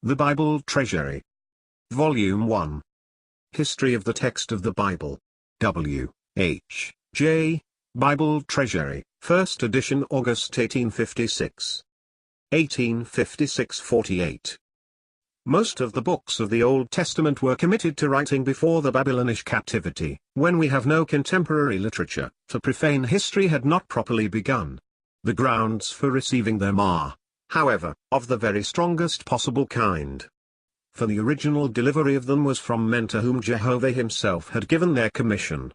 The Bible Treasury. Volume 1. History of the Text of the Bible. W. H. J. Bible Treasury, 1st edition, August 1856. 1856-48. Most of the books of the Old Testament were committed to writing before the Babylonish captivity, when we have no contemporary literature, for profane history had not properly begun. The grounds for receiving them are, however, of the very strongest possible kind. For the original delivery of them was from men to whom Jehovah himself had given their commission.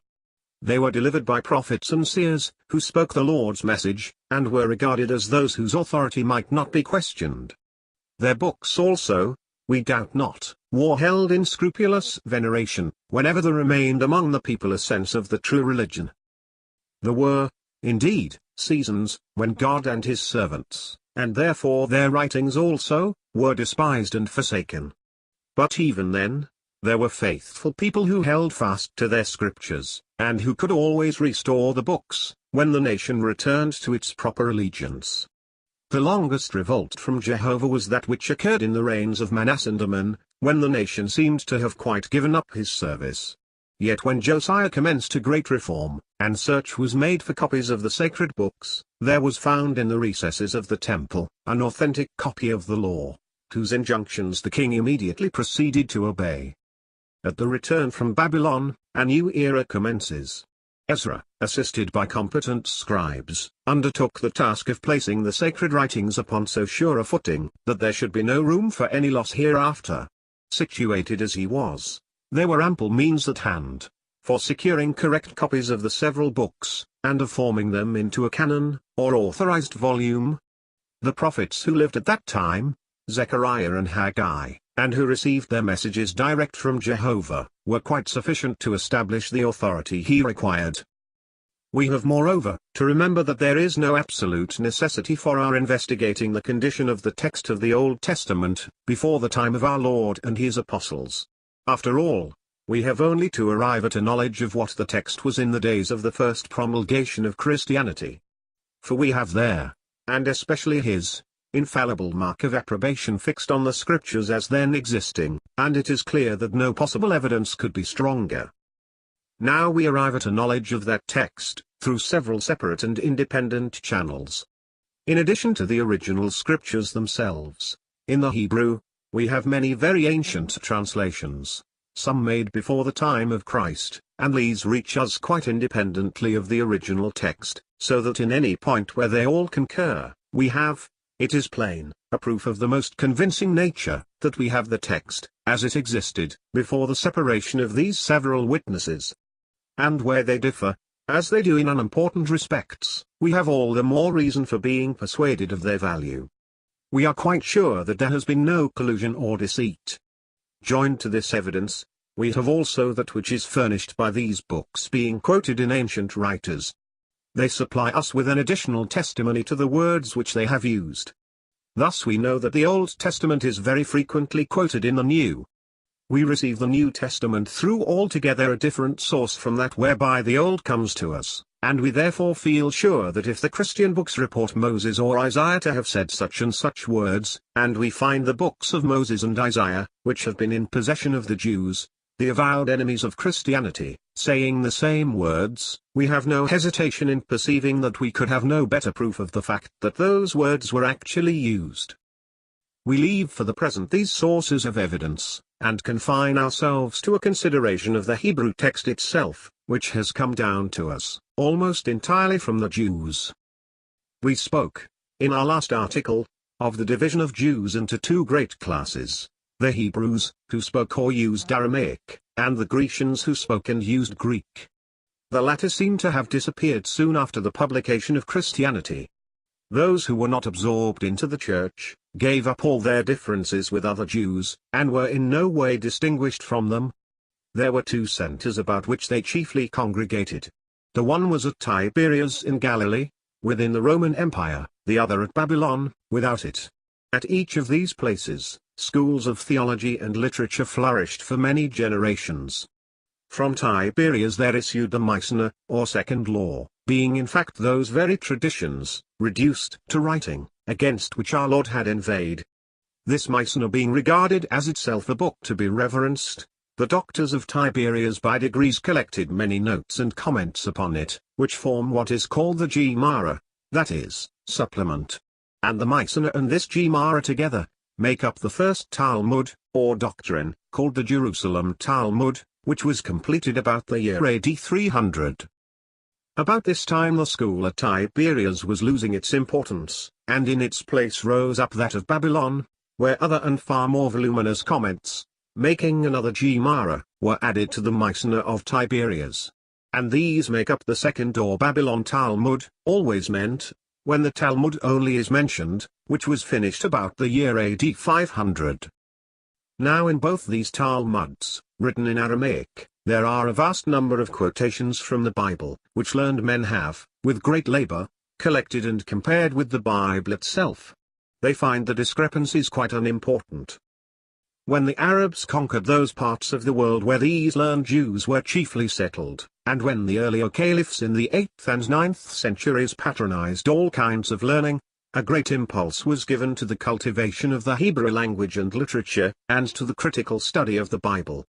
They were delivered by prophets and seers, who spoke the Lord's message, and were regarded as those whose authority might not be questioned. Their books also, we doubt not, were held in scrupulous veneration, whenever there remained among the people a sense of the true religion. There were, indeed, seasons, when God and his servants, and therefore their writings also, were despised and forsaken. But even then, there were faithful people who held fast to their scriptures, and who could always restore the books, when the nation returned to its proper allegiance. The longest revolt from Jehovah was that which occurred in the reigns of Manasseh and Amon, when the nation seemed to have quite given up his service. Yet when Josiah commenced a great reform, and search was made for copies of the sacred books, there was found in the recesses of the temple, an authentic copy of the law, whose injunctions the king immediately proceeded to obey. At the return from Babylon, a new era commences. Ezra, assisted by competent scribes, undertook the task of placing the sacred writings upon so sure a footing, that there should be no room for any loss hereafter. Situated as he was, there were ample means at hand, for securing correct copies of the several books, and of forming them into a canon, or authorized volume. The prophets who lived at that time, Zechariah and Haggai, and who received their messages direct from Jehovah, were quite sufficient to establish the authority he required. We have moreover to remember that there is no absolute necessity for our investigating the condition of the text of the Old Testament, before the time of our Lord and his apostles. After all, we have only to arrive at a knowledge of what the text was in the days of the first promulgation of Christianity. For we have there, and especially his, infallible mark of approbation fixed on the scriptures as then existing, and it is clear that no possible evidence could be stronger. Now we arrive at a knowledge of that text, through several separate and independent channels. In addition to the original scriptures themselves, in the Hebrew, we have many very ancient translations, some made before the time of Christ, and these reach us quite independently of the original text, so that in any point where they all concur, we have, it is plain, a proof of the most convincing nature, that we have the text, as it existed, before the separation of these several witnesses. And where they differ, as they do in unimportant respects, we have all the more reason for being persuaded of their value. We are quite sure that there has been no collusion or deceit. Joined to this evidence, we have also that which is furnished by these books being quoted in ancient writers. They supply us with an additional testimony to the words which they have used. Thus we know that the Old Testament is very frequently quoted in the New. We receive the New Testament through altogether a different source from that whereby the Old comes to us, and we therefore feel sure that if the Christian books report Moses or Isaiah to have said such and such words, and we find the books of Moses and Isaiah, which have been in possession of the Jews, the avowed enemies of Christianity, saying the same words, we have no hesitation in perceiving that we could have no better proof of the fact that those words were actually used. We leave for the present these sources of evidence, and confine ourselves to a consideration of the Hebrew text itself, which has come down to us, almost entirely from the Jews. We spoke, in our last article, of the division of Jews into two great classes. The Hebrews, who spoke or used Aramaic, and the Grecians who spoke and used Greek. The latter seem to have disappeared soon after the publication of Christianity. Those who were not absorbed into the church, gave up all their differences with other Jews, and were in no way distinguished from them. There were two centers about which they chiefly congregated. The one was at Tiberias in Galilee, within the Roman Empire, the other at Babylon, without it. At each of these places, schools of theology and literature flourished for many generations. From Tiberias there issued the Mycenae, or Second Law, being in fact those very traditions, reduced to writing, against which our Lord had inveighed. This Mycenae being regarded as itself a book to be reverenced, the doctors of Tiberias by degrees collected many notes and comments upon it, which form what is called the Gemara, that is, supplement. And the Mycenae and this Gemara together make up the first Talmud, or doctrine, called the Jerusalem Talmud, which was completed about the year AD 300. About this time the school at Tiberias was losing its importance, and in its place rose up that of Babylon, where other and far more voluminous comments, making another Gemara, were added to the Mycenae of Tiberias. And these make up the second or Babylon Talmud, always meant, when the Talmud only is mentioned, which was finished about the year AD 500. Now in both these Talmuds, written in Aramaic, there are a vast number of quotations from the Bible, which learned men have, with great labor, collected and compared with the Bible itself. They find the discrepancies quite unimportant. When the Arabs conquered those parts of the world where these learned Jews were chiefly settled, and when the earlier caliphs in the 8th and 9th centuries patronized all kinds of learning, a great impulse was given to the cultivation of the Hebrew language and literature, and to the critical study of the Bible.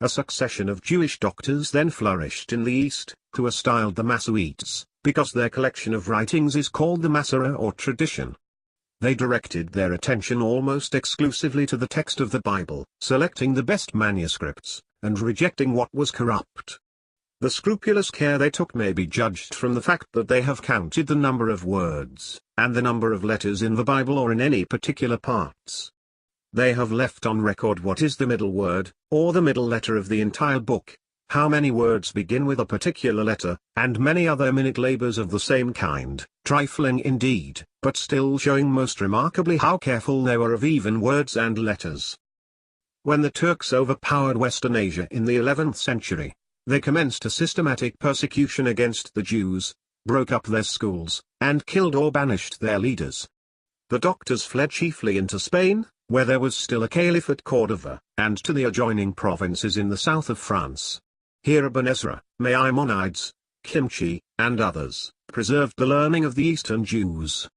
A succession of Jewish doctors then flourished in the East, who are styled the Masoretes, because their collection of writings is called the Masorah or tradition. They directed their attention almost exclusively to the text of the Bible, selecting the best manuscripts, and rejecting what was corrupt. The scrupulous care they took may be judged from the fact that they have counted the number of words, and the number of letters in the Bible or in any particular parts. They have left on record what is the middle word, or the middle letter of the entire book, how many words begin with a particular letter, and many other minute labors of the same kind, trifling indeed, but still showing most remarkably how careful they were of even words and letters. When the Turks overpowered Western Asia in the 11th century, they commenced a systematic persecution against the Jews, broke up their schools, and killed or banished their leaders. The doctors fled chiefly into Spain, where there was still a caliph at Cordova, and to the adjoining provinces in the south of France. Here Ibn Ezra, Maimonides, Kimchi, and others, preserved the learning of the Eastern Jews.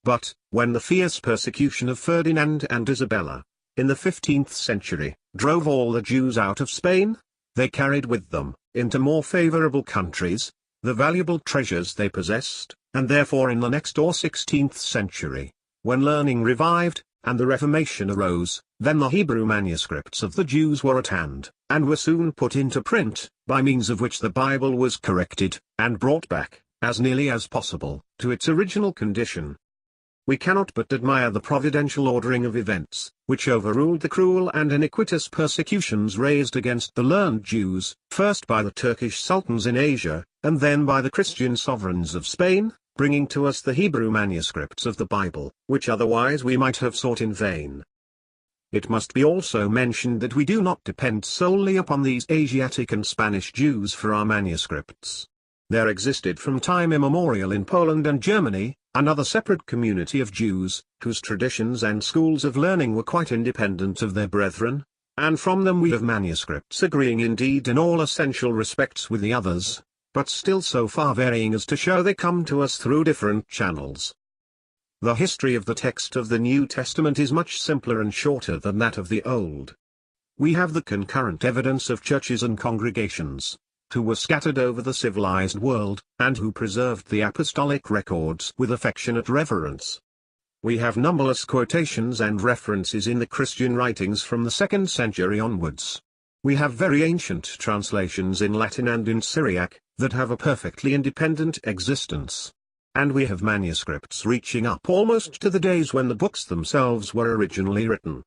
But, when the fierce persecution of Ferdinand and Isabella, in the 15th century, drove all the Jews out of Spain, they carried with them, into more favorable countries, the valuable treasures they possessed, and therefore in the next or 16th century, when learning revived, and the Reformation arose, then the Hebrew manuscripts of the Jews were at hand, and were soon put into print, by means of which the Bible was corrected, and brought back, as nearly as possible, to its original condition. We cannot but admire the providential ordering of events, which overruled the cruel and iniquitous persecutions raised against the learned Jews, first by the Turkish sultans in Asia, and then by the Christian sovereigns of Spain, bringing to us the Hebrew manuscripts of the Bible, which otherwise we might have sought in vain. It must be also mentioned that we do not depend solely upon these Asiatic and Spanish Jews for our manuscripts. There existed from time immemorial in Poland and Germany, another separate community of Jews, whose traditions and schools of learning were quite independent of their brethren, and from them we have manuscripts agreeing indeed in all essential respects with the others, but still so far varying as to show they come to us through different channels. The history of the text of the New Testament is much simpler and shorter than that of the Old. We have the concurrent evidence of churches and congregations, who were scattered over the civilized world, and who preserved the apostolic records with affectionate reverence. We have numberless quotations and references in the Christian writings from the 2nd century onwards. We have very ancient translations in Latin and in Syriac, that have a perfectly independent existence. And we have manuscripts reaching up almost to the days when the books themselves were originally written.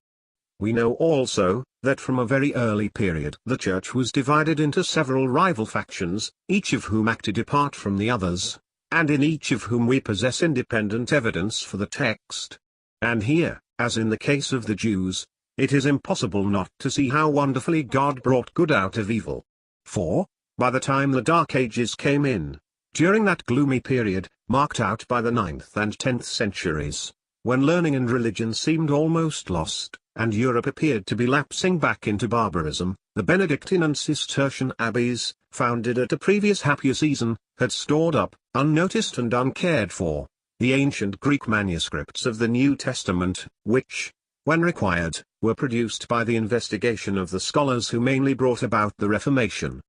We know also, that from a very early period the Church was divided into several rival factions, each of whom acted apart from the others, and in each of whom we possess independent evidence for the text. And here, as in the case of the Jews, it is impossible not to see how wonderfully God brought good out of evil. For, by the time the Dark Ages came in, during that gloomy period, marked out by the 9th and 10th centuries, when learning and religion seemed almost lost, and Europe appeared to be lapsing back into barbarism, the Benedictine and Cistercian abbeys, founded at a previous happier season, had stored up, unnoticed and uncared for, the ancient Greek manuscripts of the New Testament, which, when required, were produced by the investigation of the scholars who mainly brought about the Reformation.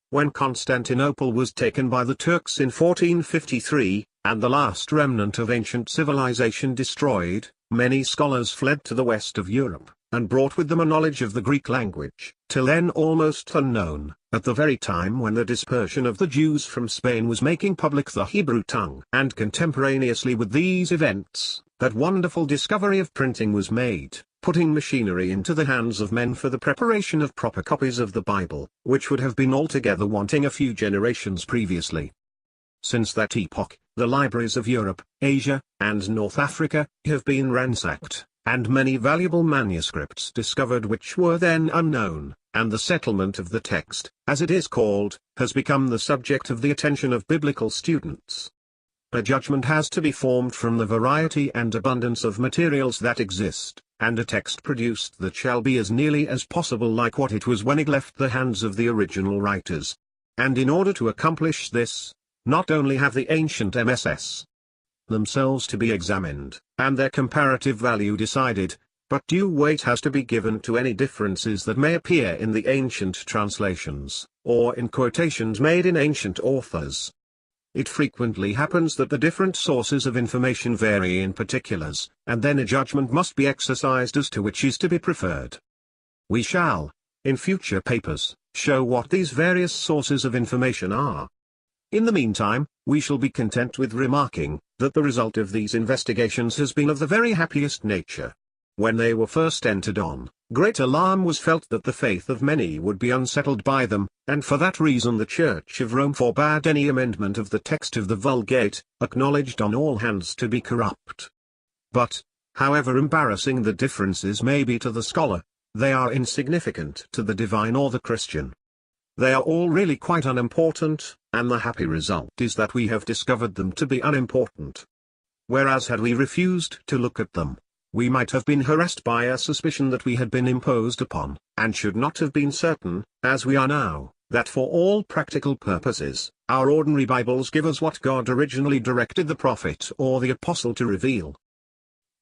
When Constantinople was taken by the Turks in 1453, and the last remnant of ancient civilization destroyed, many scholars fled to the west of Europe, and brought with them a knowledge of the Greek language, till then almost unknown, at the very time when the dispersion of the Jews from Spain was making public the Hebrew tongue. And contemporaneously with these events, that wonderful discovery of printing was made, putting machinery into the hands of men for the preparation of proper copies of the Bible, which would have been altogether wanting a few generations previously. Since that epoch, the libraries of Europe, Asia, and North Africa have been ransacked, and many valuable manuscripts discovered which were then unknown, and the settlement of the text, as it is called, has become the subject of the attention of biblical students. A judgment has to be formed from the variety and abundance of materials that exist, and a text produced that shall be as nearly as possible like what it was when it left the hands of the original writers. And in order to accomplish this, not only have the ancient MSS themselves to be examined, and their comparative value decided, but due weight has to be given to any differences that may appear in the ancient translations, or in quotations made in ancient authors. It frequently happens that the different sources of information vary in particulars, and then a judgment must be exercised as to which is to be preferred. We shall, in future papers, show what these various sources of information are. In the meantime, we shall be content with remarking, that the result of these investigations has been of the very happiest nature. When they were first entered on, great alarm was felt that the faith of many would be unsettled by them, and for that reason the Church of Rome forbade any amendment of the text of the Vulgate, acknowledged on all hands to be corrupt. But, however embarrassing the differences may be to the scholar, they are insignificant to the divine or the Christian. They are all really quite unimportant, and the happy result is that we have discovered them to be unimportant. Whereas had we refused to look at them, we might have been harassed by a suspicion that we had been imposed upon, and should not have been certain, as we are now, that for all practical purposes, our ordinary Bibles give us what God originally directed the prophet or the apostle to reveal.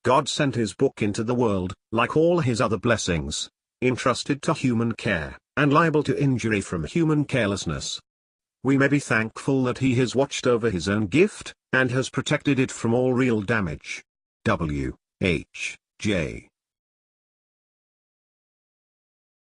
God sent his book into the world, like all his other blessings, entrusted to human care, and liable to injury from human carelessness. We may be thankful that he has watched over his own gift, and has protected it from all real damage. W. H. J.